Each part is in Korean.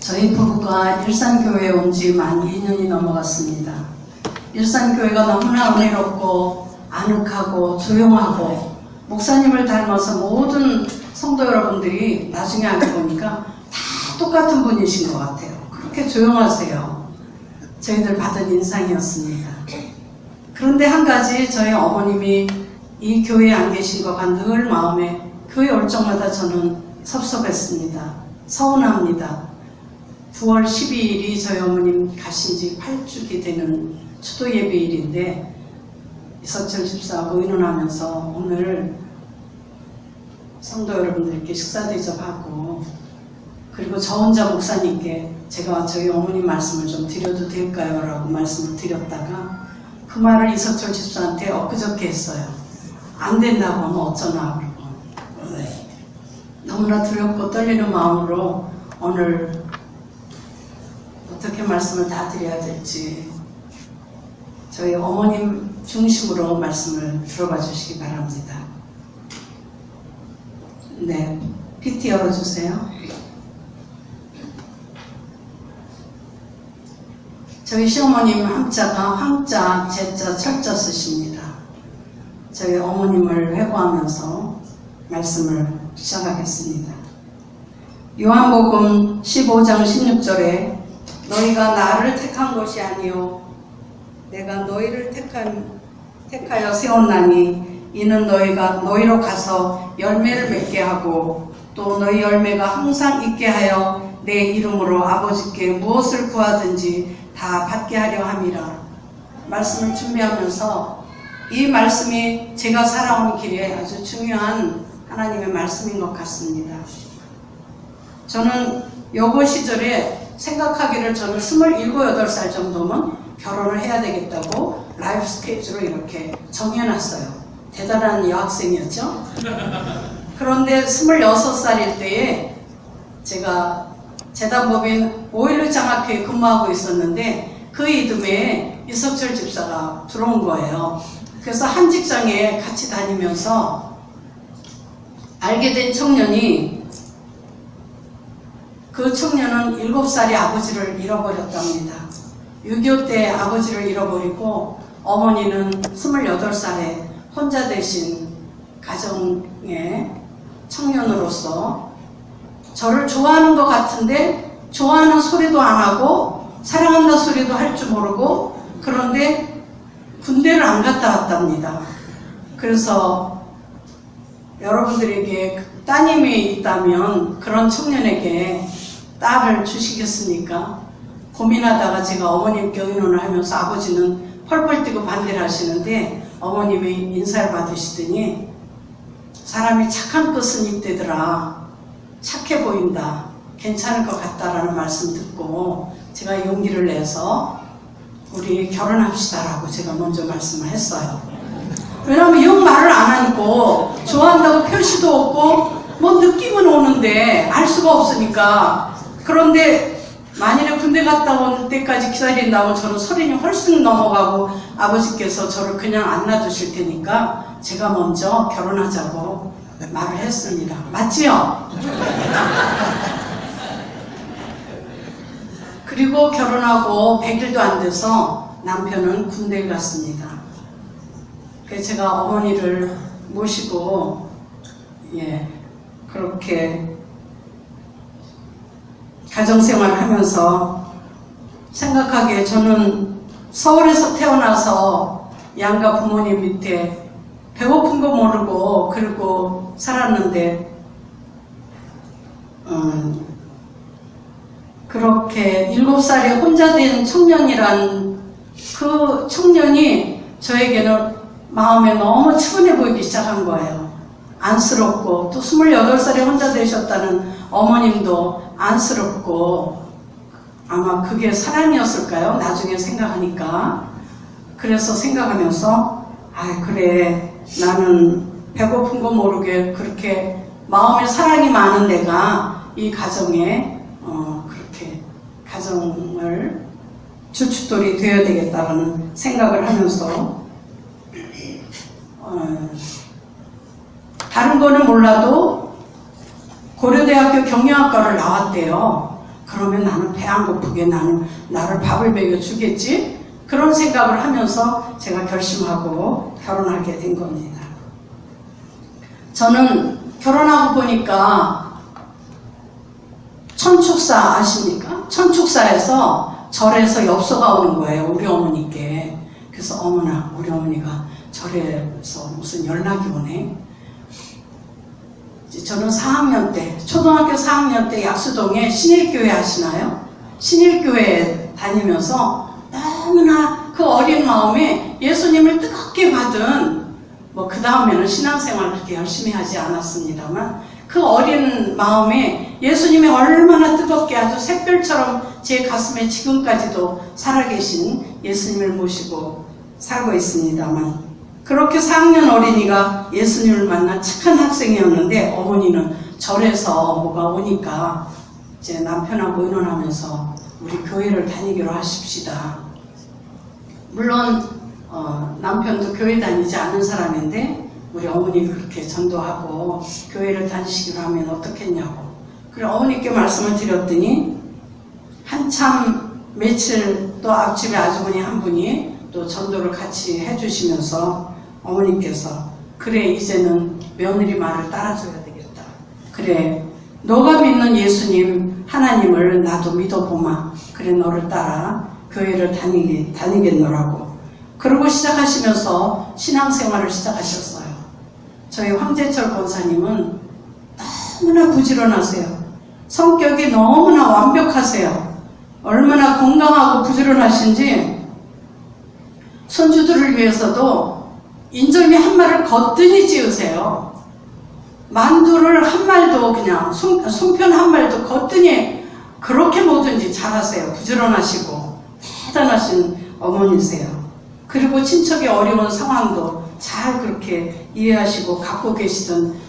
저희 부부가 일산교회에 온 지 만 2년이 넘어갔습니다. 일산교회가 너무나 은혜롭고 아늑하고 조용하고 목사님을 닮아서 모든 성도 여러분들이 나중에 알고 보니까 다 똑같은 분이신 것 같아요. 그렇게 조용하세요. 저희들 받은 인상이었습니다. 그런데 한 가지 저희 어머님이 이 교회에 안 계신 거가 늘 마음에 교회 올 적마다 저는 섭섭했습니다. 서운합니다. 9월 12일이 저희 어머님 가신 지 8주기 되는 추도 예배일인데 이석철 집사하고 의논하면서 오늘 성도 여러분들께 식사 대접하고 그리고 저 혼자 목사님께 제가 저희 어머님 말씀을 좀 드려도 될까요? 라고 말씀을 드렸다가 그 말을 이석철 집사한테 엊그저께 했어요. 안 된다고 하면 어쩌나 그러고 너무나 두렵고 떨리는 마음으로 오늘 어떻게 말씀을 다 드려야 될지 저희 어머님 중심으로 말씀을 들어봐 주시기 바랍니다. 네, PT 열어주세요. 저희 시어머님 한자가 황자, 제자, 철자 쓰십니다. 저희 어머님을 회고하면서 말씀을 시작하겠습니다. 요한복음 15장 16절에 너희가 나를 택한 것이 아니요 내가 너희를 택하여 세웠나니 이는 너희가 너희로 가서 열매를 맺게 하고 또 너희 열매가 항상 있게 하여 내 이름으로 아버지께 무엇을 구하든지 다 받게 하려 함이라. 말씀을 준비하면서 이 말씀이 제가 살아온 길에 아주 중요한 하나님의 말씀인 것 같습니다. 저는 여고 시절에 생각하기를 저는 27, 8살 정도면 결혼을 해야 되겠다고 라이프 스케줄을 이렇게 정해놨어요. 대단한 여학생이었죠. 그런데 26살일 때에 제가 재단법인 5.16 장학회에 근무하고 있었는데 그 이듬해에 이석철 집사가 들어온 거예요. 그래서 한 직장에 같이 다니면서 알게 된 청년이 그 청년은 7살에 아버지를 잃어버렸답니다. 6.25 때 아버지를 잃어버리고 어머니는 28살에 혼자 되신 가정의 청년으로서 저를 좋아하는 것 같은데 좋아하는 소리도 안 하고 사랑한다 소리도 할 줄 모르고 그런데 군대를 안 갔다 왔답니다. 그래서 여러분들에게 따님이 있다면 그런 청년에게 딸을 주시겠습니까? 고민하다가 제가 어머님께 의논을 하면서 아버지는 펄펄 뛰고 반대를 하시는데 어머님이 인사를 받으시더니 사람이 착한 끝은 입되더라. 착해 보인다. 괜찮을 것 같다라는 말씀 듣고 제가 용기를 내서 우리 결혼합시다라고 제가 먼저 말씀을 했어요. 왜냐하면 영 말을 안 하고 좋아한다고 표시도 없고 뭐 느낌은 오는데 알 수가 없으니까. 그런데 만일에 군대 갔다 온 때까지 기다린다면 저는 30이 훨씬 넘어가고 아버지께서 저를 그냥 안 놔두실 테니까 제가 먼저 결혼하자고 말을 했습니다. 맞지요? 그리고 결혼하고 100일도 안 돼서 남편은 군대에 갔습니다. 그래서 제가 어머니를 모시고 그렇게 가정생활을 하면서 생각하기에 저는 서울에서 태어나서 양가 부모님 밑에 배고픈 거 모르고 그리고 살았는데 그렇게 7살에 혼자 된 청년이란 그 청년이 저에게는 마음에 너무 측은해 보이기 시작한 거예요. 안쓰럽고 또 28살에 혼자 되셨다는 어머님도 안쓰럽고 아마 그게 사랑이었을까요? 나중에 생각하니까. 그래서 생각하면서 그래 나는 배고픈 거 모르게 그렇게 마음에 사랑이 많은 내가 이 가정에 그렇게 가정을 주춧돌이 되어야 되겠다는 생각을 하면서 다른 거는 몰라도 고려대학교 경영학과를 나왔대요. 그러면 나는 배 안 고프게 나를 밥을 먹여 주겠지? 그런 생각을 하면서 제가 결심하고 결혼하게 된 겁니다. 저는 결혼하고 보니까 천축사 아십니까? 천축사에서 절에서 엽서가 오는 거예요. 우리 어머니께. 그래서 어머나 우리 어머니가 절에서 무슨 연락이 오네. 저는 4학년 때, 초등학교 4학년 때 약수동에 신일교회 아시나요? 신일교회 다니면서 너무나 그 어린 마음에 예수님을 뜨겁게 받은, 그 다음에는 신앙생활을 그렇게 열심히 하지 않았습니다만, 그 어린 마음에 예수님이 얼마나 뜨겁게 아주 샛별처럼 제 가슴에 지금까지도 살아계신 예수님을 모시고 살고 있습니다만, 그렇게 4학년 어린이가 예수님을 만난 착한 학생이었는데, 어머니는 절에서 뭐가 오니까 이제 남편하고 의논하면서 우리 교회를 다니기로 하십시다. 물론 남편도 교회 다니지 않는 사람인데 우리 어머니 그렇게 전도하고 교회를 다니시기로 하면 어떻겠냐고. 그래 어머니께 말씀을 드렸더니 한참 며칠 또 앞집에 아주머니 한 분이 또 전도를 같이 해주시면서 어머니께서 그래 이제는 며느리 말을 따라줘야 되겠다. 그래 너가 믿는 예수님 하나님을 나도 믿어보마. 그래 너를 따라 교회를 다니겠노라고. 그러고 시작하시면서 신앙생활을 시작하셨어요. 저희 황재철 권사님은 너무나 부지런하세요. 성격이 너무나 완벽하세요. 얼마나 건강하고 부지런하신지 손주들을 위해서도 인절미 한 마리를 거뜬히 찌으세요. 만두를 한 말도 그냥 송편 한 말도 거뜬히 그렇게 뭐든지 잘하세요. 부지런하시고 대단하신 어머니세요. 그리고 친척의 어려운 상황도 잘 그렇게 이해하시고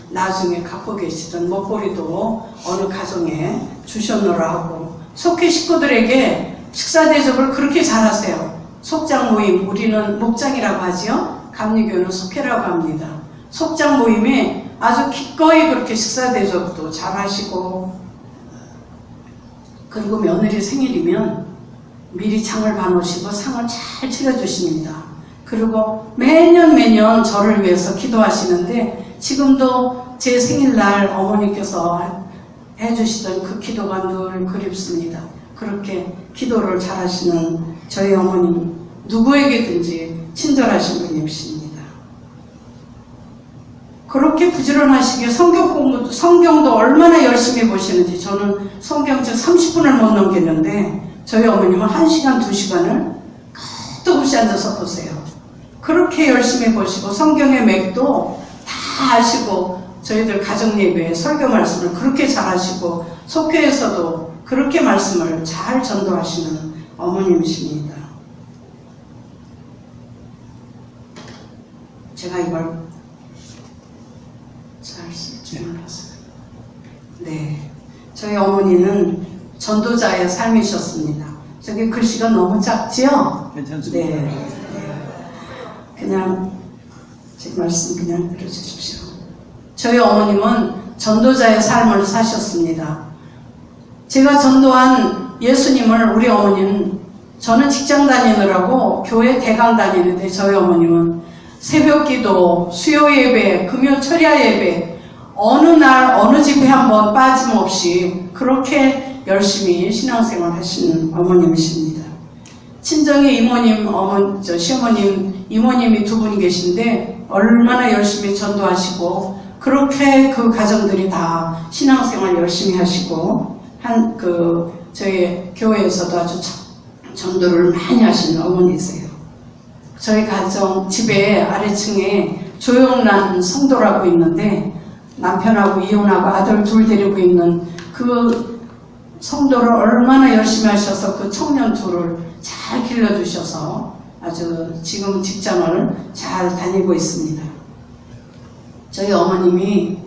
나중에 갖고 계시던 먹거리도 어느 가정에 주셨노라 하고 속회 식구들에게 식사 대접을 그렇게 잘하세요. 속장 모임, 우리는 목장이라고 하지요. 감리교는 속회라고 합니다. 속장 모임에 아주 기꺼이 그렇게 식사 대접도 잘 하시고, 그리고 며느리 생일이면 미리 장을 봐놓으시고 상을 잘 차려주십니다. 그리고 매년 저를 위해서 기도하시는데 지금도 제 생일날 어머니께서 해주시던 그 기도가 늘 그립습니다. 그렇게 기도를 잘하시는 저희 어머님 누구에게든지 친절하신 분이십니다. 그렇게 부지런하시게 성경도 얼마나 열심히 보시는지. 저는 성경책 30분을 못 넘겼는데 저희 어머님은 1시간, 2시간을 끝도 없이 앉아서 보세요. 그렇게 열심히 보시고 성경의 맥도 다 아시고 저희들 가정예배에 설교 말씀을 그렇게 잘하시고 속회에서도 그렇게 말씀을 잘 전도하시는 어머님이십니다. 제가 이걸 잘 쓸 줄 몰랐어요. 네, 저희 어머니는 전도자의 삶이셨습니다. 저기 글씨가 너무 작지요? 괜찮습니다. 네. 그냥 제 말씀 그냥 들어주십시오. 저희 어머님은 전도자의 삶을 사셨습니다. 제가 전도한 예수님을 우리 어머니는, 저는 직장 다니느라고 교회 대강 다니는데 저희 어머님은 새벽기도, 수요예배, 금요 철야 예배 어느 날 어느 집회 한번 빠짐없이 그렇게 열심히 신앙생활 하시는 어머님이십니다. 친정에 이모님, 시어머님, 이모님이 2분 계신데 얼마나 열심히 전도하시고 그렇게 그 가정들이 다 신앙생활 열심히 하시고 저희 교회에서도 아주 전도를 많이 하시는 어머니세요. 저희 가정 집에 아래층에 조용란 성도라고 있는데 남편하고 이혼하고 아들 2 데리고 있는 그 성도를 얼마나 열심히 하셔서 그 청년 2를 잘 길러주셔서 아주 지금 직장을 잘 다니고 있습니다. 저희 어머님이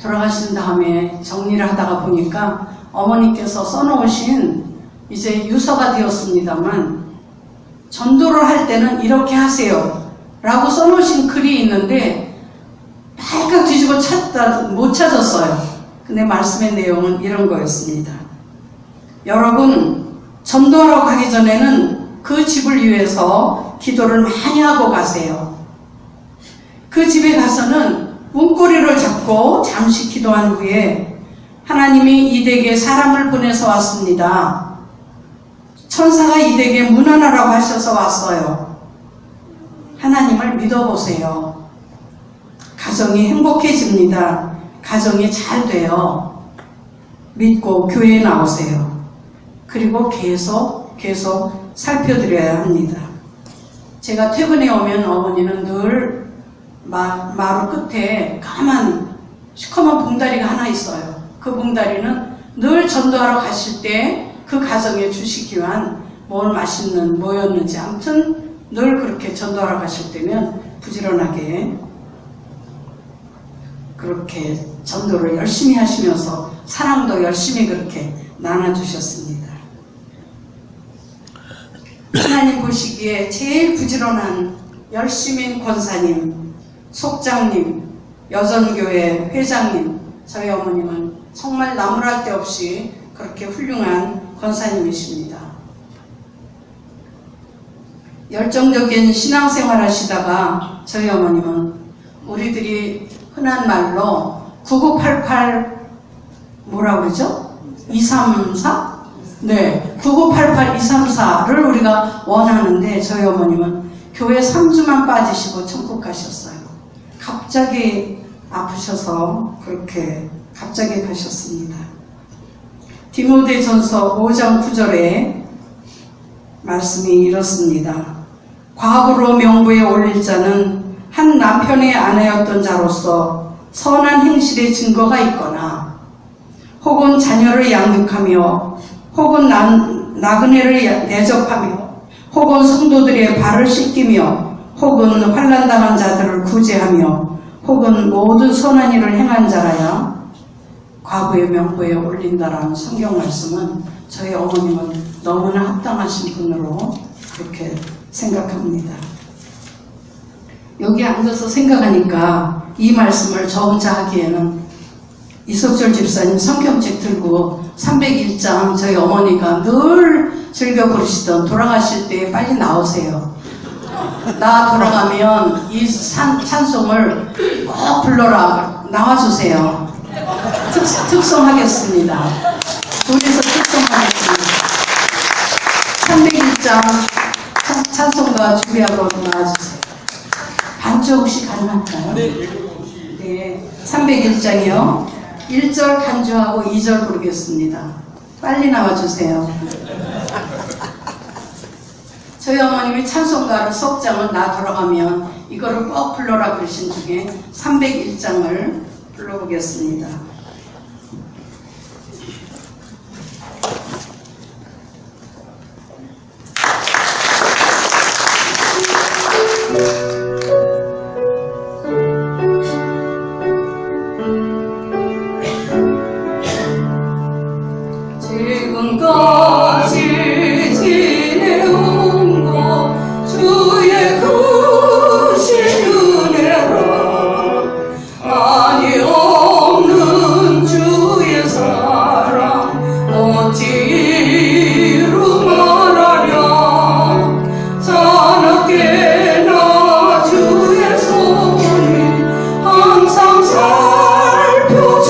돌아가신 다음에 정리를 하다가 보니까 어머니께서 써놓으신 이제 유서가 되었습니다만 전도를 할 때는 이렇게 하세요 라고 써놓으신 글이 있는데 빨갛 뒤집어 찾다 못 찾았어요. 근데 말씀의 내용은 이런 거였습니다. 여러분 전도하러 가기 전에는 그 집을 위해서 기도를 많이 하고 가세요. 그 집에 가서는 문고리를 잡고 잠시 기도한 후에 하나님이 이 댁에 사람을 보내서 왔습니다. 천사가 이 댁에 문안하라고 하셔서 왔어요. 하나님을 믿어보세요. 가정이 행복해집니다. 가정이 잘 돼요. 믿고 교회에 나오세요. 그리고 계속 살펴드려야 합니다. 제가 퇴근해 오면 어머니는 늘 마루 끝에 까만 시커먼 봉다리가 하나 있어요. 그 봉다리는 늘 전도하러 가실 때 그 가정에 주시기 위한 뭘 맛있는 뭐였는지 아무튼 늘 그렇게 전도하러 가실 때면 부지런하게 그렇게 전도를 열심히 하시면서 사랑도 열심히 그렇게 나눠주셨습니다. 하나님 보시기에 제일 부지런한 열심인 권사님, 속장님, 여전교회 회장님, 저희 어머님은 정말 나무랄 데 없이 그렇게 훌륭한 권사님이십니다. 열정적인 신앙생활 하시다가 저희 어머님은 우리들이 흔한 말로 9988 뭐라 그러죠? 234? 네, 9988 234를 우리가 원하는데 저희 어머님은 교회 3주만 빠지시고 천국 가셨어요. 갑자기 아프셔서 그렇게 갑자기 가셨습니다. 디모데전서 5장 9절에 말씀이 이렇습니다. 과거로 명부에 올릴 자는 한 남편의 아내였던 자로서 선한 행실의 증거가 있거나 혹은 자녀를 양육하며 혹은 나그네를 대접하며 혹은 성도들의 발을 씻기며 혹은 환난당한 자들을 구제하며 혹은 모든 선한 일을 행한 자라야 과거의 명부에 올린다라는 성경 말씀은 저희 어머님은 너무나 합당하신 분으로 그렇게 생각합니다. 여기 앉아서 생각하니까 이 말씀을 저 혼자 하기에는 이석철 집사님 성경책 들고 301장 저희 어머니가 늘 즐겨 부르시던 돌아가실 때 빨리 나오세요. 나 돌아가면 이 찬송을 꼭 불러라 나와주세요. 특송하겠습니다. 둘이서 특송하겠습니다. 301장 찬송가 준비하고 나와주세요. 반주 혹시 가능할까요? 네, 301장이요. 1절 간주하고 2절 부르겠습니다. 빨리 나와주세요. 저희 어머님이 찬송가를 석장을 나 돌아가면 이거를 꼭 불러라 그러신 중에 301장을 불러보겠습니다. 지금까지 지내온 것 주의 크신 은혜라 아니 없는 주의 사랑 어찌 이루 말하랴 자나깨나 주의 손이 항상 살펴주시고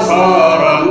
사랑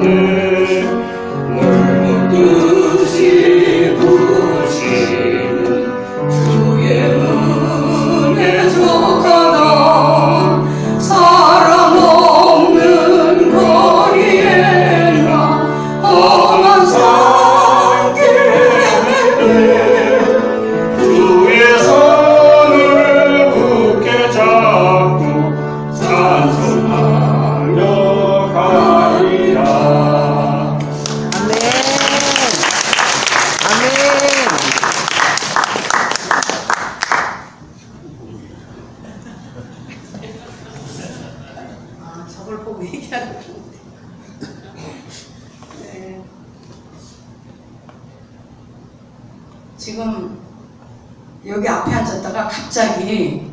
지금 여기 앞에 앉았다가 갑자기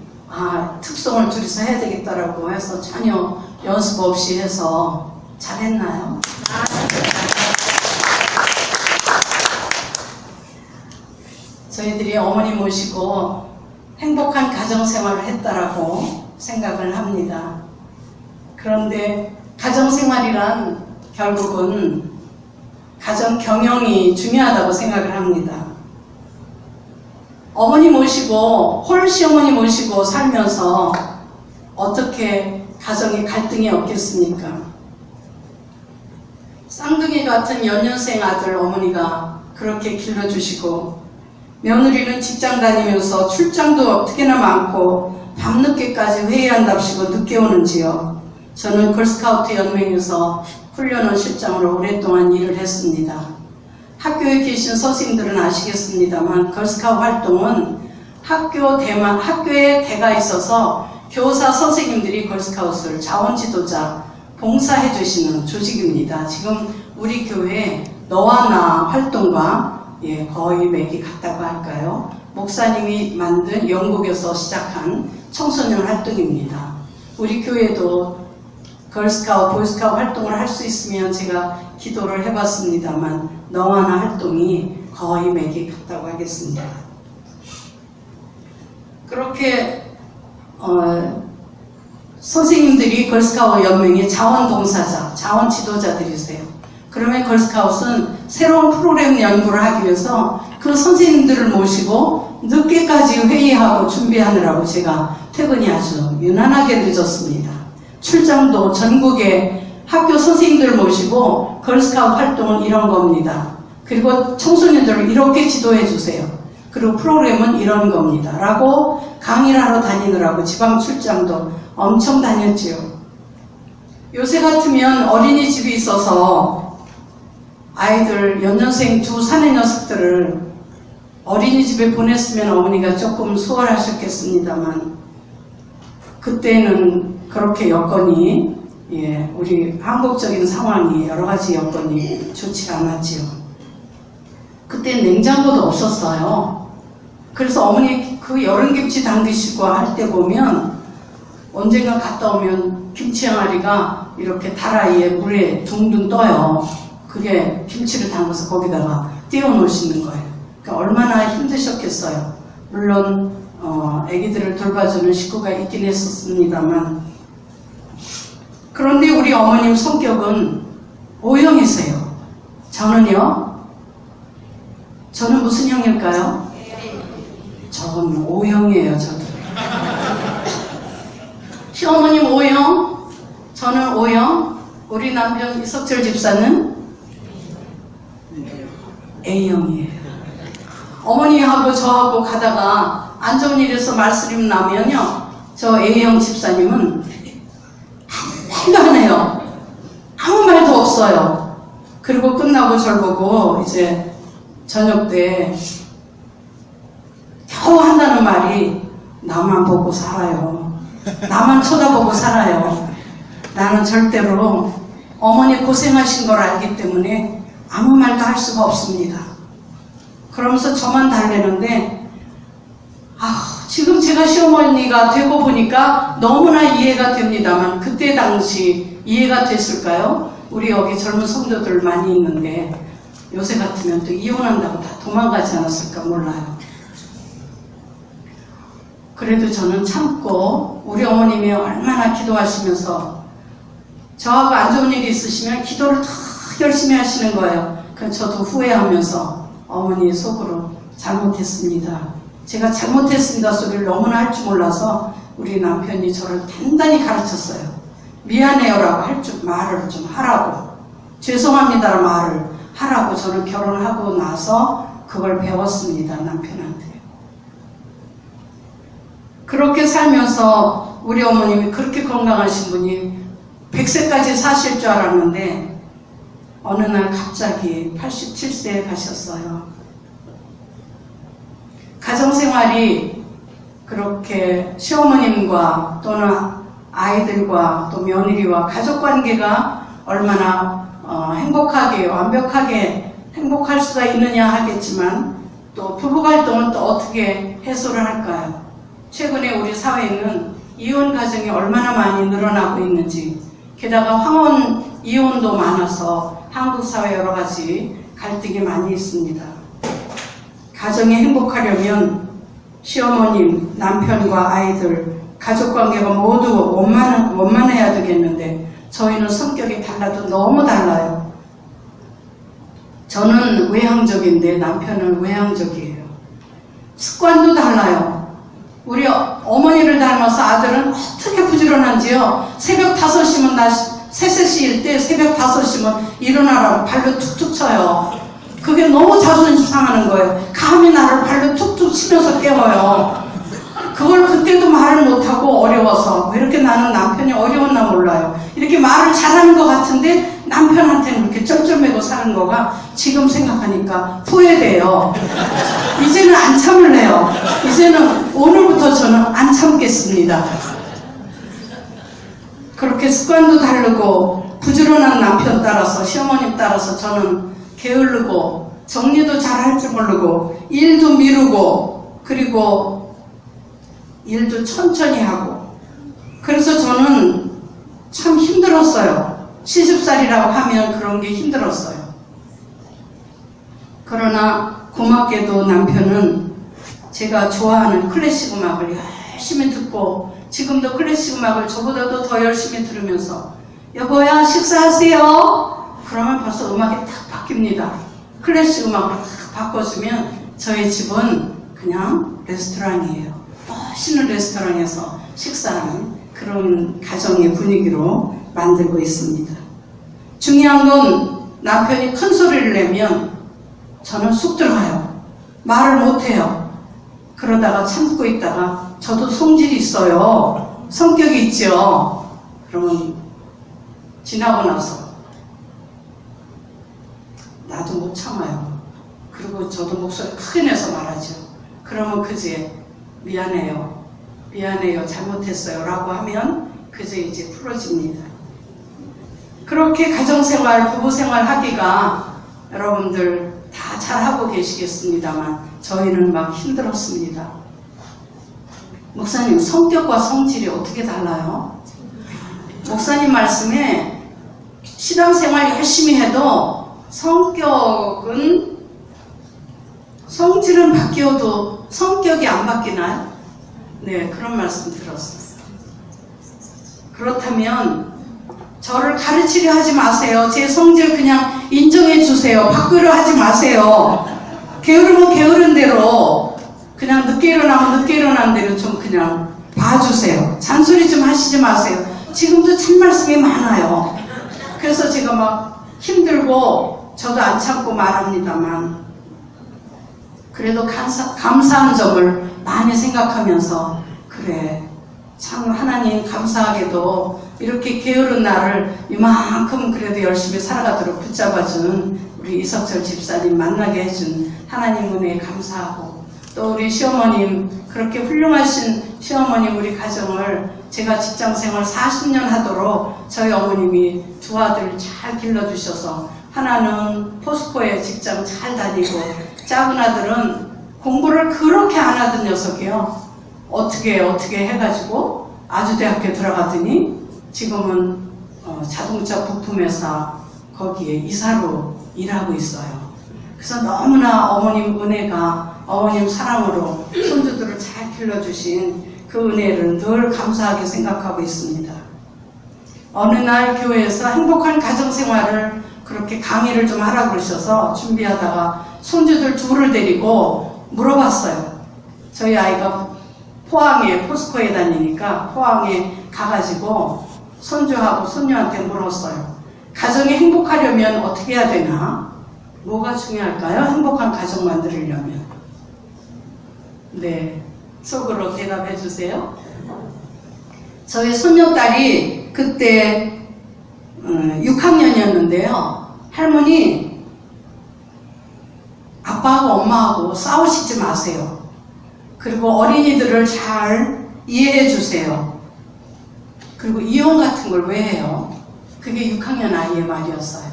특송을 둘이서 해야 되겠다라고 해서 전혀 연습 없이 해서 잘했나요? 저희들이 어머니 모시고 행복한 가정생활을 했다라고 생각을 합니다. 그런데 가정생활이란 결국은 가정 경영이 중요하다고 생각을 합니다. 어머니 모시고 홀시어머니 모시고 살면서 어떻게 가정에 갈등이 없겠습니까? 쌍둥이 같은 연년생 아들 어머니가 그렇게 길러주시고 며느리는 직장 다니면서 출장도 어떻게나 많고 밤늦게까지 회의한답시고 늦게 오는지요. 저는 걸스카우트 연맹에서 훈련원 실장으로 오랫동안 일을 했습니다. 학교에 계신 선생님들은 아시겠습니다만 걸스카우트 활동은 학교에 대가 있어서 교사 선생님들이 걸스카우트를 자원지도자 봉사해 주시는 조직입니다. 지금 우리 교회 너와 나 활동과 거의 맥이 같다고 할까요? 목사님이 만든 영국에서 시작한 청소년 활동입니다. 우리 교회도 걸스카우트, 보이스카우트 활동을 할 수 있으면 제가 기도를 해봤습니다만 너와 나 활동이 거의 맥이 같다고 하겠습니다. 그렇게 선생님들이 걸스카우트 연맹의 자원봉사자, 자원지도자들이세요. 그러면 걸스카우트는 새로운 프로그램 연구를 하기 위해서 그 선생님들을 모시고 늦게까지 회의하고 준비하느라고 제가 퇴근이 아주 유난하게 늦었습니다. 출장도 전국의 학교 선생님들을 모시고 걸스카우트 활동은 이런 겁니다. 그리고 청소년들을 이렇게 지도해 주세요. 그리고 프로그램은 이런 겁니다. 라고 강의를 하러 다니느라고 지방 출장도 엄청 다녔지요. 요새 같으면 어린이집이 있어서 아이들 연년생 두 사내 녀석들을 어린이집에 보냈으면 어머니가 조금 수월하셨겠습니다만 그때는 그렇게 여건이 우리 한국적인 상황이 여러 가지 여건이 좋지 않았지요. 그때 냉장고도 없었어요. 그래서 어머니 그 여름김치 담그시고 할 때 보면 언젠가 갔다 오면 김치 항아리가 이렇게 다라이에 물에 둥둥 떠요. 그게 김치를 담가서 거기다가 띄워 놓으시는 거예요. 그러니까 얼마나 힘드셨겠어요. 물론 아기들을 돌봐주는 식구가 있긴 했었습니다만 그런데 우리 어머님 성격은 O형이세요. 저는 무슨 형일까요? 저는 O형이에요. 저도. 시어머님 O형, 저는 O형, 우리 남편 이석철 집사는 A형이에요. 어머니하고 저하고 가다가 안 좋은 일에서 말씀이 나면요, 저 A형 집사님은 아무 말도 안 해요. 아무 말도 없어요. 그리고 끝나고 절 보고 이제 저녁 때 겨우 한다는 말이 나만 보고 살아요. 나만 쳐다보고 살아요. 나는 절대로 어머니 고생하신 걸 알기 때문에 아무 말도 할 수가 없습니다. 그러면서 저만 달래는데 지금 제가 시어머니가 되고 보니까 너무나 이해가 됩니다만 그때 당시 이해가 됐을까요? 우리 여기 젊은 성도들 많이 있는데 요새 같으면 또 이혼한다고 다 도망가지 않았을까 몰라요. 그래도 저는 참고 우리 어머님이 얼마나 기도하시면서 저하고 안 좋은 일이 있으시면 기도를 더 열심히 하시는 거예요. 그래서 저도 후회하면서 어머니 속으로 잘못했습니다. 제가 잘못했습니다 소리를 너무나 할 줄 몰라서 우리 남편이 저를 단단히 가르쳤어요. 미안해요라고 말을 좀 하라고, 죄송합니다라는 말을 하라고 저는 결혼하고 나서 그걸 배웠습니다. 남편한테. 그렇게 살면서 우리 어머님이 그렇게 건강하신 분이 100세까지 사실 줄 알았는데 어느 날 갑자기 87세에 가셨어요. 가정생활이 그렇게 시어머님과 또는 아이들과 또 며느리와 가족관계가 얼마나 행복하게 완벽하게 행복할 수가 있느냐 하겠지만 또 부부 갈등은 또 어떻게 해소를 할까요? 최근에 우리 사회는 이혼 가정이 얼마나 많이 늘어나고 있는지, 게다가 황혼 이혼도 많아서 한국 사회 여러 가지 갈등이 많이 있습니다. 가정이 행복하려면 시어머님, 남편과 아이들, 가족관계가 모두 원만해야 되겠는데 저희는 성격이 달라도 너무 달라요. 저는 외향적인데 남편은 외향적이에요. 습관도 달라요. 우리 어머니를 닮아서 아들은 어떻게 부지런한지요. 새벽 5시면 나 새색시일 때 새벽 5시면 일어나라고 발로 툭툭 쳐요. 그게 너무 자존심 상하는 거예요. 감히 나를 발로 툭툭 치면서 깨워요. 그걸 그때도 말을 못하고 어려워서, 왜 이렇게 나는 남편이 어려웠나 몰라요. 이렇게 말을 잘하는 것 같은데 남편한테는 이렇게 쩔쩔매고 사는 거가 지금 생각하니까 후회돼요. 이제는 안 참을래요. 이제는 오늘부터 저는 안 참겠습니다. 그렇게 습관도 다르고 부지런한 남편 따라서, 시어머님 따라서 저는 게으르고 정리도 잘 할 줄 모르고 일도 미루고 그리고 일도 천천히 하고, 그래서 저는 참 힘들었어요. 시집살이라고 하면 그런 게 힘들었어요. 그러나 고맙게도 남편은 제가 좋아하는 클래식 음악을 열심히 듣고, 지금도 클래식 음악을 저보다도 더 열심히 들으면서 여보야 식사하세요? 그러면 벌써 음악이 딱 바뀝니다. 클래식 음악으로 딱 바꿔주면 저희 집은 그냥 레스토랑이에요. 멋있는 레스토랑에서 식사하는 그런 가정의 분위기로 만들고 있습니다. 중요한 건 남편이 큰 소리를 내면 저는 쑥 들어가요. 말을 못해요. 그러다가 참고 있다가 저도 성질이 있어요. 성격이 있죠. 그러면 지나고 나서 나도 못 참아요. 그리고 저도 목소리 크게 내서 말하죠. 그러면 그제 미안해요. 미안해요. 잘못했어요. 라고 하면 그제 이제 풀어집니다. 그렇게 가정생활, 부부생활 하기가 여러분들 다 잘하고 계시겠습니다만 저희는 막 힘들었습니다. 목사님, 성격과 성질이 어떻게 달라요? 목사님 말씀에 신앙생활 열심히 해도 성질은 바뀌어도 성격이 안 바뀌나요? 네, 그런 말씀 들었어요. 그렇다면 저를 가르치려 하지 마세요. 제 성질 그냥 인정해 주세요. 바꾸려 하지 마세요. 게으르면 게으른 대로, 그냥 늦게 일어나면 늦게 일어난 대로 좀 그냥 봐주세요. 잔소리 좀 하시지 마세요. 지금도 참 말씀이 많아요. 그래서 제가 막 힘들고 저도 안 참고 말합니다만, 그래도 감사한 점을 많이 생각하면서, 그래, 참 하나님 감사하게도 이렇게 게으른 나를 이만큼 그래도 열심히 살아가도록 붙잡아준 우리 이석철 집사님 만나게 해준 하나님 은혜에 감사하고, 또 우리 시어머님, 그렇게 훌륭하신 시어머님 우리 가정을 제가 직장생활 40년 하도록 저희 어머님이 두 아들 잘 길러주셔서, 하나는 포스코에 직장 잘 다니고 작은 아들은 공부를 그렇게 안 하던 녀석이요. 어떻게 해가지고 아주대학교 들어가더니 지금은 자동차 부품회사 거기에 이사로 일하고 있어요. 그래서 너무나 어머님 은혜가, 어머님 사랑으로 손주들을 잘 길러주신 그 은혜를 늘 감사하게 생각하고 있습니다. 어느 날 교회에서 행복한 가정생활을 그렇게 강의를 좀 하라고 그러셔서 준비하다가 손주들 둘을 데리고 물어봤어요. 저희 아이가 포항에, 포스코에 다니니까 포항에 가가지고 손주하고 손녀한테 물었어요. 가정이 행복하려면 어떻게 해야 되나? 뭐가 중요할까요? 행복한 가정 만들려면. 네, 속으로 대답해 주세요. 저희 손녀딸이 그때 6학년이었는데요. 할머니, 아빠하고 엄마하고 싸우시지 마세요. 그리고 어린이들을 잘 이해해 주세요. 그리고 이혼 같은 걸 왜 해요? 그게 6학년 아이의 말이었어요.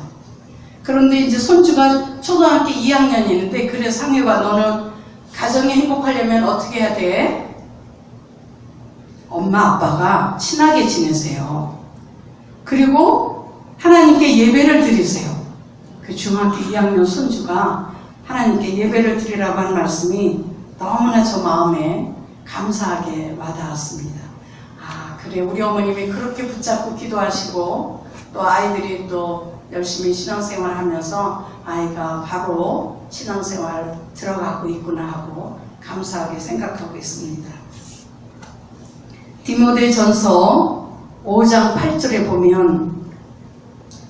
그런데 이제 손주가 초등학교 2학년이는데 그래 상유가 너는 가정이 행복하려면 어떻게 해야 돼? 엄마 아빠가 친하게 지내세요. 그리고 하나님께 예배를 드리세요. 그 중학교 2학년 손주가 하나님께 예배를 드리라고 한 말씀이 너무나 저 마음에 감사하게 와닿았습니다. 아, 그래 우리 어머님이 그렇게 붙잡고 기도하시고 또 아이들이 또 열심히 신앙생활 하면서 아이가 바로 신앙생활 들어가고 있구나 하고 감사하게 생각하고 있습니다. 디모데전서 5장 8절에 보면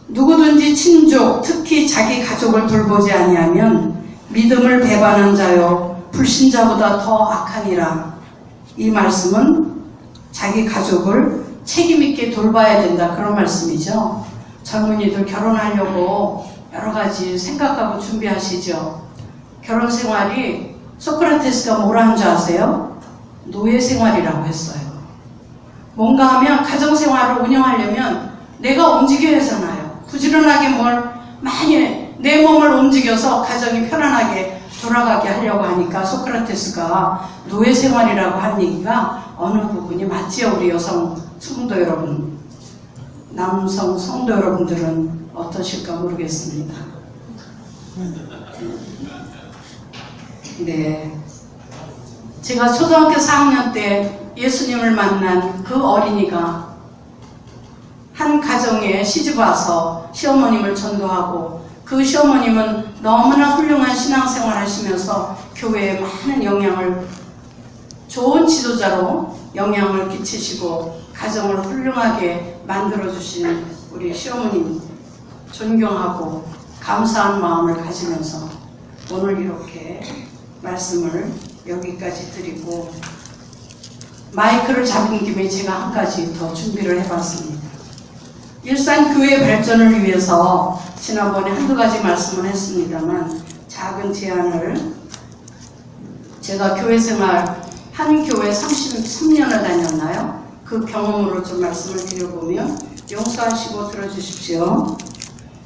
누구든지 친족 특히 자기 가족을 돌보지 아니하면 믿음을 배반한 자요 불신자보다 더 악하니라. 이 말씀은 자기 가족을 책임있게 돌봐야 된다 그런 말씀이죠. 젊은이들 결혼하려고 여러 가지 생각하고 준비하시죠. 결혼 생활이 소크라테스가 뭐라 한 줄 아세요? 노예 생활이라고 했어요. 뭔가 하면 가정 생활을 운영하려면 내가 움직여야 하잖아요. 부지런하게 뭘 많이 내 몸을 움직여서 가정이 편안하게 돌아가게 하려고 하니까 소크라테스가 노예 생활이라고 한 얘기가 어느 부분이 맞지요? 우리 여성 성도 여러분, 남성 성도 여러분들은 어떠실까 모르겠습니다. 네, 제가 초등학교 4학년 때 예수님을 만난 그 어린이가 한 가정에 시집와서 시어머님을 전도하고 그 시어머님은 너무나 훌륭한 신앙생활 하시면서 교회에 많은 영향을, 좋은 지도자로 영향을 끼치시고 가정을 훌륭하게 만들어주신 우리 시어머님 존경하고 감사한 마음을 가지면서 오늘 이렇게 말씀을 여기까지 드리고 마이크를 잡은 김에 제가 한 가지 더 준비를 해봤습니다. 일산교회 발전을 위해서 지난번에 한두 가지 말씀을 했습니다만 작은 제안을, 제가 교회 생활 한 교회 33년을 다녔나요? 그 경험으로 좀 말씀을 드려보면 용서하시고 들어주십시오.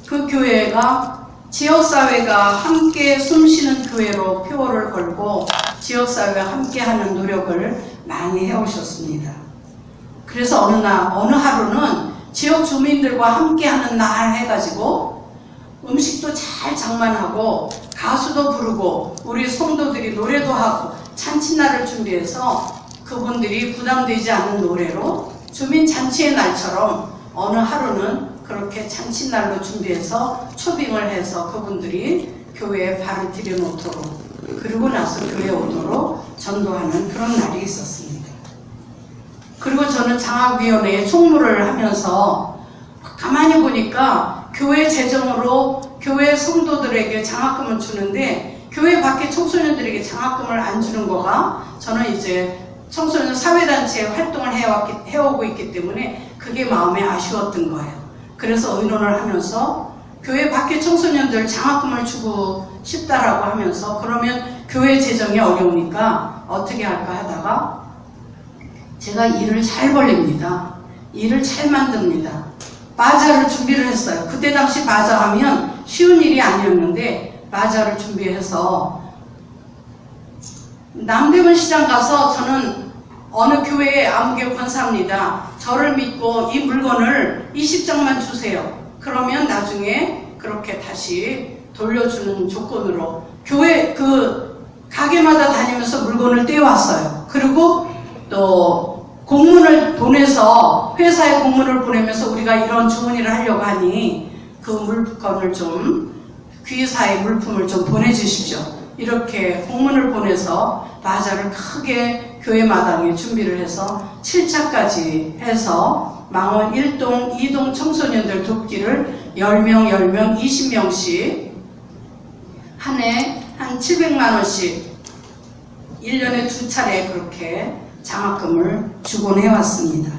그 교회가 지역사회가 함께 숨쉬는 교회로 표어를 걸고 지역사회와 함께하는 노력을 많이 해오셨습니다. 그래서 어느 하루는 지역 주민들과 함께하는 날 해가지고 음식도 잘 장만하고 가수도 부르고 우리 성도들이 노래도 하고 잔칫날을 준비해서 그분들이 부담되지 않는 노래로 주민잔치의 날처럼 어느 하루는 그렇게 잔칫날로 준비해서 초빙을 해서 그분들이 교회에 발을 들여놓도록, 그리고 나서 교회에 오도록 전도하는 그런 날이 있었습니다. 그리고 저는 장학위원회에 총무를 하면서 가만히 보니까 교회 재정으로 교회 성도들에게 장학금을 주는데 교회 밖에 청소년들에게 장학금을 안 주는 거가, 저는 이제 청소년 사회단체에 활동을 해오고 있기 때문에 그게 마음에 아쉬웠던 거예요. 그래서 의논을 하면서 교회 밖에 청소년들 장학금을 주고 싶다라고 하면서 그러면 교회 재정이 어려우니까 어떻게 할까 하다가 제가 일을 잘 벌립니다. 일을 잘 만듭니다. 바자를 준비를 했어요. 그때 당시 바자 하면 쉬운 일이 아니었는데 바자를 준비해서 남대문 시장 가서 저는 어느 교회에 아무개 권사입니다. 저를 믿고 이 물건을 20장만 주세요. 그러면 나중에 그렇게 다시 돌려주는 조건으로 교회 그 가게마다 다니면서 물건을 떼왔어요. 그리고 또 공문을 보내서, 회사에 공문을 보내면서 우리가 이런 좋은 일을 하려고 하니 그 물건을 좀, 귀사의 물품을 좀 보내주십시오. 이렇게 공문을 보내서 바자를 크게 교회 마당에 준비를 해서 7차까지 해서 망원 1동, 2동 청소년들 돕기를 10명, 20명씩 한 해 한 700만원씩 1년에 2차례 그렇게 장학금을 주곤 해왔습니다.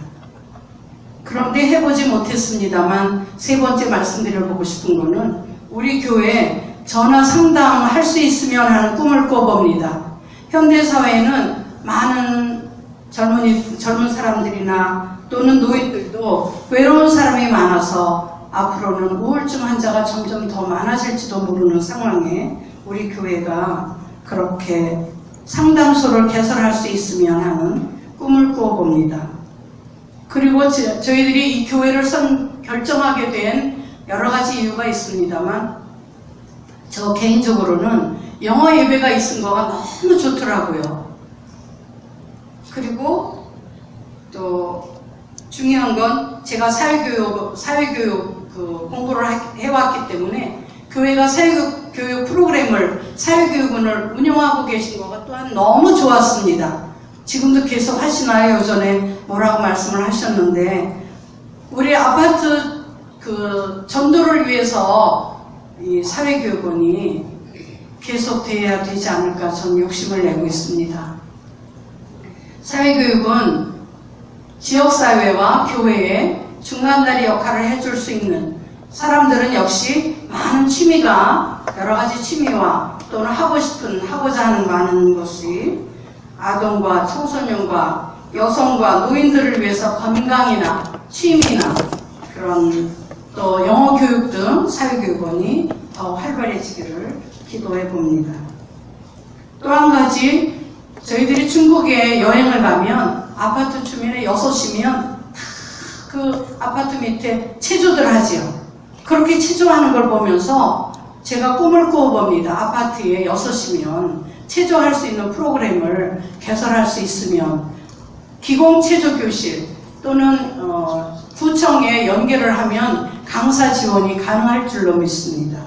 그런데 해보지 못했습니다만 세 번째 말씀드려보고 싶은 거는 우리 교회에 전화 상담할 수 있으면 하는 꿈을 꿔봅니다. 현대사회에는 많은 젊은 사람들이나 또는 노인들도 외로운 사람이 많아서 앞으로는 우울증 환자가 점점 더 많아질지도 모르는 상황에 우리 교회가 그렇게 상담소를 개설할 수 있으면 하는 꿈을 꾸어봅니다. 그리고 저희들이 이 교회를 결정하게 된 여러 가지 이유가 있습니다만 저 개인적으로는 영어 예배가 있은 거가 너무 좋더라고요. 그리고 또 중요한 건 제가 사회교육 공부를 해왔기 때문에 교회가 사회교육 프로그램을 사회교육원을 운영하고 계신 거가 또한 너무 좋았습니다. 지금도 계속 하시나요? 전에 뭐라고 말씀을 하셨는데 우리 아파트 전도를 위해서 이 사회교육원이 계속돼야 되지 않을까 저는 욕심을 내고 있습니다. 사회교육은 지역사회와 교회의 중간다리 역할을 해줄 수 있는 사람들은 역시 많은 취미가 여러 가지 취미와 또는 하고자 하는 많은 것이 아동과 청소년과 여성과 노인들을 위해서 건강이나 취미나 그런 또 영어 교육 등 사회교육원이 더 활발해지기를 기도해 봅니다. 또 한 가지 저희들이 중국에 여행을 가면 아파트 주민의 6이면 그 아파트 밑에 체조들 하지요. 그렇게 체조하는 걸 보면서 제가 꿈을 꾸어봅니다. 아파트에 6이면 체조할 수 있는 프로그램을 개설할 수 있으면 기공체조교실 또는 구청에 연결을 하면 강사 지원이 가능할 줄로 믿습니다.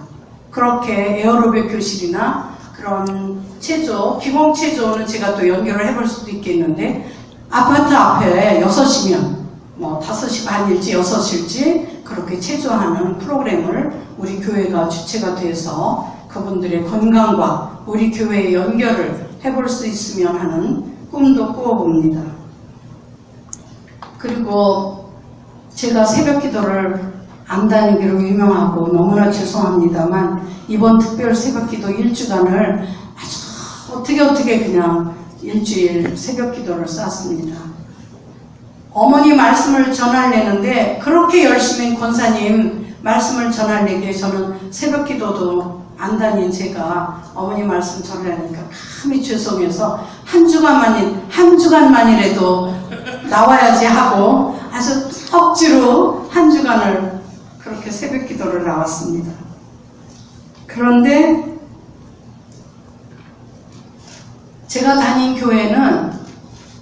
그렇게 에어로빅 교실이나 그런 기공체조는 제가 또 연결을 해볼 수도 있겠는데 아파트 앞에 6이면 뭐 5시 반일지 6일지 그렇게 체조하는 프로그램을 우리 교회가 주체가 돼서 그분들의 건강과 우리 교회의 연결을 해볼 수 있으면 하는 꿈도 꾸어봅니다. 그리고 제가 새벽 기도를 안 다니기로 유명하고 너무나 죄송합니다만 이번 특별 새벽 기도 1주간을 아주 어떻게 그냥 일주일 새벽 기도를 쌌습니다. 어머니 말씀을 전하려는데 그렇게 열심히 권사님 말씀을 전하려기에 저는 새벽 기도도 안 다닌 제가 어머니 말씀 전하려니까 감히 죄송해서 한 주간만이라도 나와야지 하고 아주 억지로 한 주간을 그렇게 새벽 기도를 나왔습니다. 그런데 제가 다닌 교회는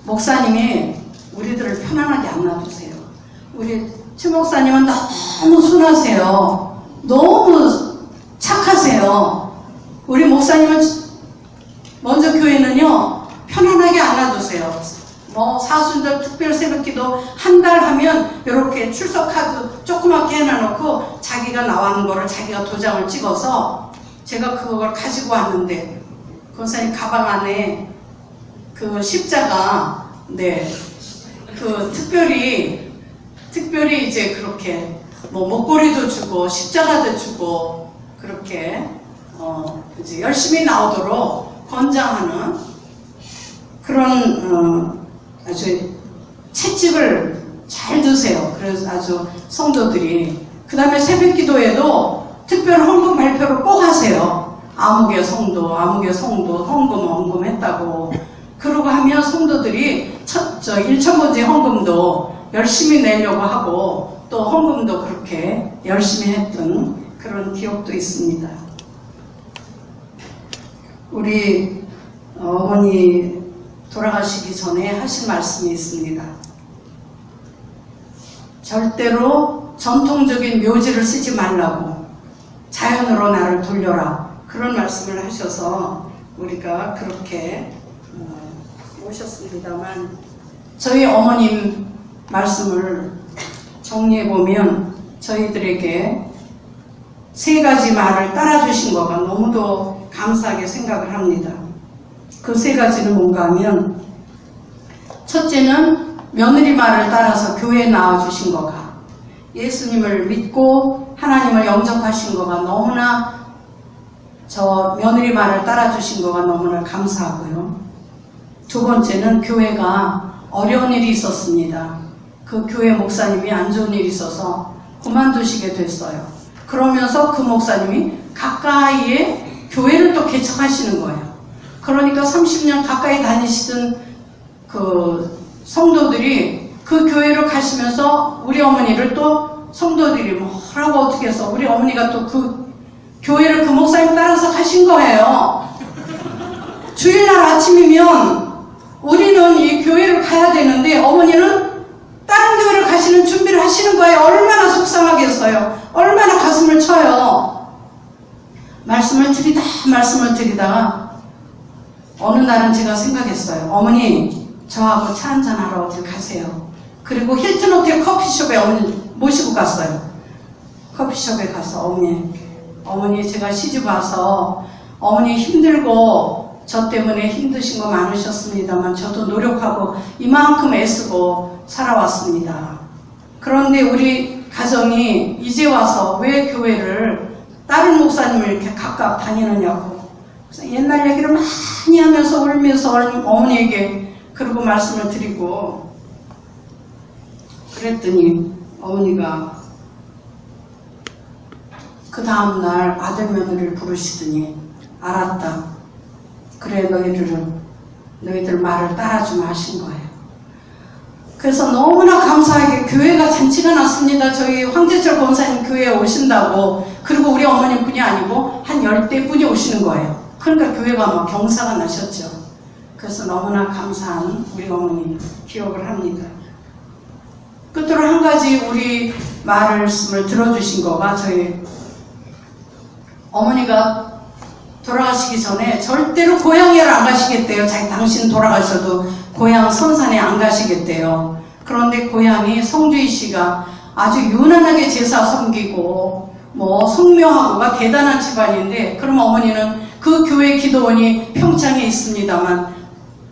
목사님이 우리들을 편안하게 안 놔두세요. 우리 최 목사님은 너무 순하세요. 너무 착하세요. 우리 목사님은 먼저 교회는요 편안하게 안 놔두세요. 뭐 사순절 특별 새벽기도 한 달 하면 이렇게 출석 카드 조그맣게 해놔놓고 자기가 나가는 거를 자기가 도장을 찍어서 제가 그걸 가지고 왔는데 권사님 가방 안에 그 십자가 그 특별히 이제 그렇게 뭐 목걸이도 주고 십자가도 주고 그렇게 이제 열심히 나오도록 권장하는 그런 아주 채찍을 잘 드세요. 그래서 아주 성도들이 그 다음에 새벽기도에도 특별 헌금 발표를 꼭 하세요. 아무개 성도 헌금했다고. 그러고 하면 성도들이 1,000번째 헌금도 열심히 내려고 하고 또 헌금도 그렇게 열심히 했던 그런 기억도 있습니다. 우리 어머니 돌아가시기 전에 하신 말씀이 있습니다. 절대로 전통적인 묘지를 쓰지 말라고 자연으로 나를 돌려라 그런 말씀을 하셔서 우리가 그렇게 모셨습니다만 저희 어머님 말씀을 정리해보면 저희들에게 3가지 말을 따라주신 거가 너무도 감사하게 생각을 합니다. 그 3가지는 뭔가 하면 첫째는 며느리 말을 따라서 교회에 나와주신 거가 예수님을 믿고 하나님을 영접하신 거가 너무나 저 며느리 말을 따라주신 거가 너무나 감사하고요. 2번째는 교회가 어려운 일이 있었습니다. 그 교회 목사님이 안 좋은 일이 있어서 그만두시게 됐어요. 그러면서 그 목사님이 가까이에 교회를 또 개척하시는 거예요. 그러니까 30년 가까이 다니시던 그 성도들이 그 교회로 가시면서 우리 어머니를 또 성도들이 뭐라고 어떻게 해서 우리 어머니가 또 그 교회를 그 목사님 따라서 가신 거예요. 주일날 아침이면 우리는 이 교회를 가야 되는데 어머니는 다른 교회를 가시는 준비를 하시는 거예요. 얼마나 속상하겠어요. 얼마나 가슴을 쳐요. 말씀을 드리다가 어느 날은 제가 생각했어요. 어머니 저하고 차 한잔하러 어딜 가세요. 그리고 힐튼 호텔 커피숍에 어머니 모시고 갔어요. 커피숍에 가서 어머니 제가 시집 와서 어머니 힘들고 저 때문에 힘드신 거 많으셨습니다만 저도 노력하고 이만큼 애쓰고 살아왔습니다. 그런데 우리 가정이 이제 와서 왜 교회를 다른 목사님을 이렇게 각각 다니느냐고. 그래서 옛날 얘기를 많이 하면서 울면서 어머니에게 그러고 말씀을 드리고 그랬더니 어머니가 그 다음날 아들 며느리를 부르시더니 알았다. 그래 너희들 말을 따라주마 하신 거예요. 그래서 너무나 감사하게 교회가 잔치가 났습니다. 저희 황재철 권사님 교회에 오신다고. 그리고 우리 어머님뿐이 아니고 한 10대뿐이 오시는 거예요. 그러니까 교회가 막 경사가 나셨죠. 그래서 너무나 감사한 우리 어머니 기억을 합니다. 끝으로 한 가지 우리 말씀을 들어주신 거가 저희 어머니가 돌아가시기 전에 절대로 고향에를 안 가시겠대요. 당신 돌아가셔도 고향 선산에 안 가시겠대요. 그런데 고향이 성주희 씨가 아주 유난하게 제사 섬기고 성묘하고가 대단한 집안인데 그럼 어머니는 그 교회 기도원이 평창에 있습니다만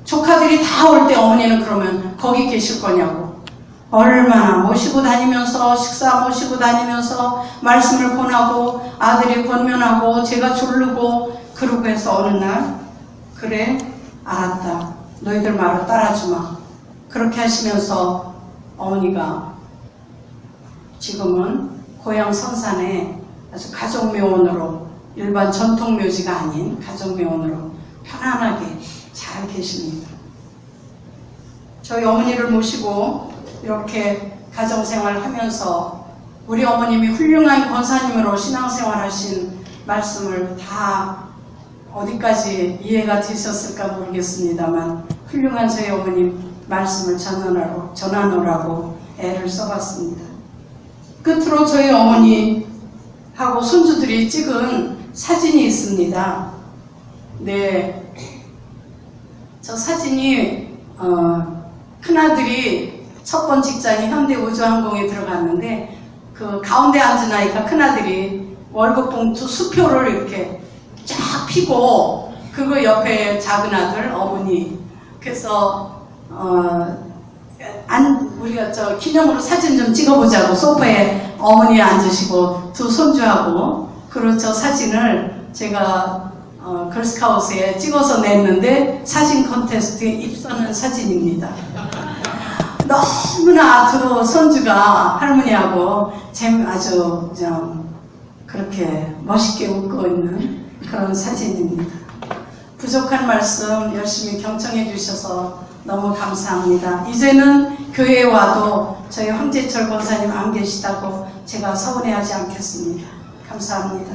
조카들이 다 올 때 어머니는 그러면 거기 계실 거냐고. 얼마나 모시고 다니면서 식사 모시고 다니면서 말씀을 권하고 아들이 권면하고 제가 졸르고 그러고 해서 어느 날 그래 알았다. 너희들 말을 따라주마. 그렇게 하시면서 어머니가 지금은 고향 선산에 아주 가족묘원으로 일반 전통묘지가 아닌 가족묘원으로 편안하게 잘 계십니다. 저희 어머니를 모시고 이렇게 가정생활을 하면서 우리 어머님이 훌륭한 권사님으로 신앙생활 하신 말씀을 다 어디까지 이해가 되셨을까 모르겠습니다만 훌륭한 저희 어머님 말씀을 전하느라고 애를 써봤습니다. 끝으로 저희 어머니하고 손주들이 찍은 사진이 있습니다. 네, 저 사진이 큰아들이 첫 번 직장이 현대우주항공에 들어갔는데 그 가운데 앉은 아이가 큰아들이 월급봉투 수표를 이렇게 쫙 피고 그거 옆에 작은 아들 어머니. 그래서 우리가 저 기념으로 사진 좀 찍어보자고 소파에 어머니 앉으시고 두 손주하고 그리고 저 사진을 제가 걸스카우트에 찍어서 냈는데 사진 콘테스트에 입선한 사진입니다. 너무나 두 손주가 할머니하고 아주 그렇게 멋있게 웃고 있는 그런 사진입니다. 부족한 말씀 열심히 경청해 주셔서 너무 감사합니다. 이제는 교회에 와도 저희 황재철 권사님 안 계시다고 제가 서운해하지 않겠습니다. 감사합니다.